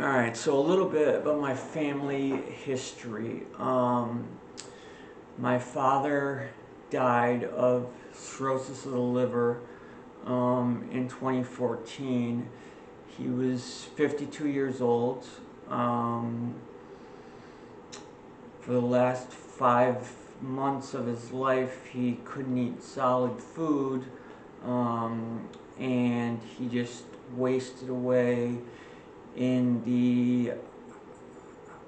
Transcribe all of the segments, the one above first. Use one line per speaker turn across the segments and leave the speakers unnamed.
Alright, so a little bit about my family history. My father died of cirrhosis of the liver in 2014. He was 52 years old. For the last 5 months of his life, he couldn't eat solid food, and he just wasted away in the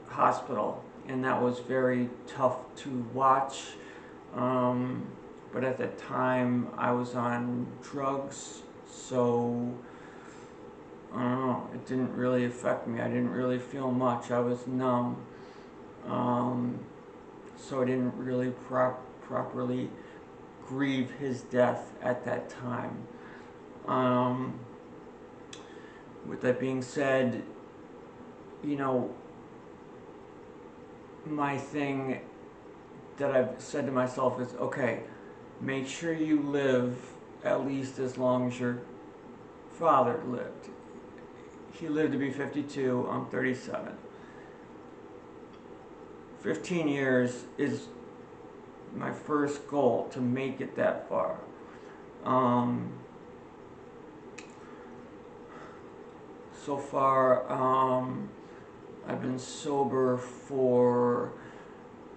hospital, and that was very tough to watch. But at that time I was on drugs, so I don't know, it didn't really affect me. I didn't really feel much. I was numb, so I didn't really properly grieve his death at that time. With that being said, you know, my thing that I've said to myself is, okay, make sure you live at least as long as your father lived. He lived to be 52, I'm 37. 15 years is my first goal, to make it that far. So far, I've been sober for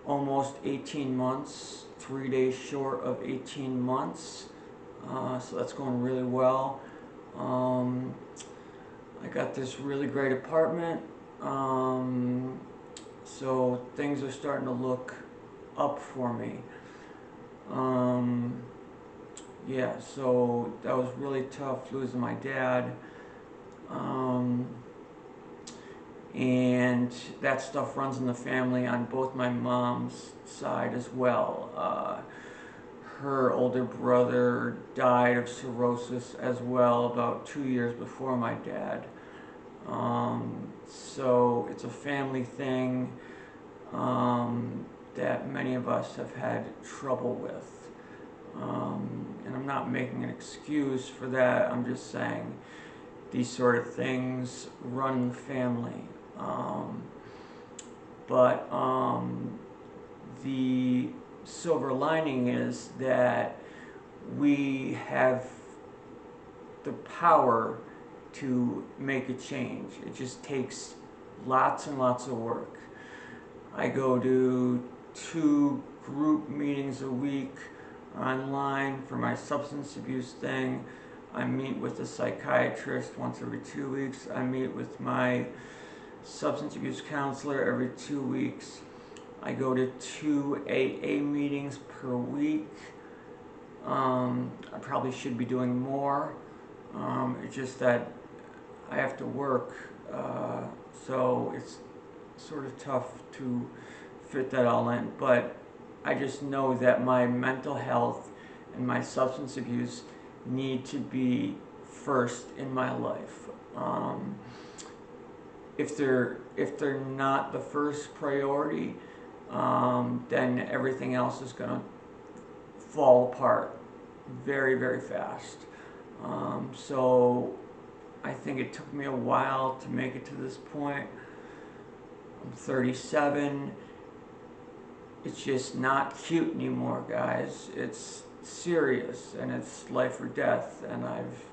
almost 18 months, 3 days short of 18 months. So that's going really well. I got this really great apartment. So things are starting to look up for me. Yeah, so that was really tough, losing my dad. And that stuff runs in the family on both my mom's side as well. Her older brother died of cirrhosis as well about 2 years before my dad. So it's a family thing that many of us have had trouble with. And I'm not making an excuse for that. I'm just saying these sort of things run in the family. But the silver lining is that we have the power to make a change. It just takes lots and lots of work. I go to 2 group meetings a week online for my substance abuse thing. I meet with a psychiatrist once every 2 weeks. I meet with my substance abuse counselor every 2 weeks. I go to 2 AA meetings per week. I probably should be doing more. It's just that I have to work, so it's sort of tough to fit that all in. But I just know that my mental health and my substance abuse need to be first in my life. If they're not the first priority, then everything else is going to fall apart very, very fast. So I think it took me a while to make it to this point. I'm 37. It's just not cute anymore, guys. It's serious, and it's life or death. And I've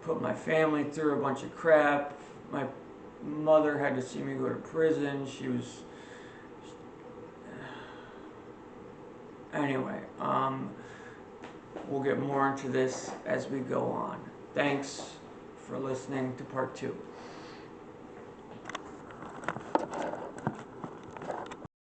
put my family through a bunch of crap. My mother had to see me go to prison. She was... Anyway, we'll get more into this as we go on. Thanks for listening to part 2.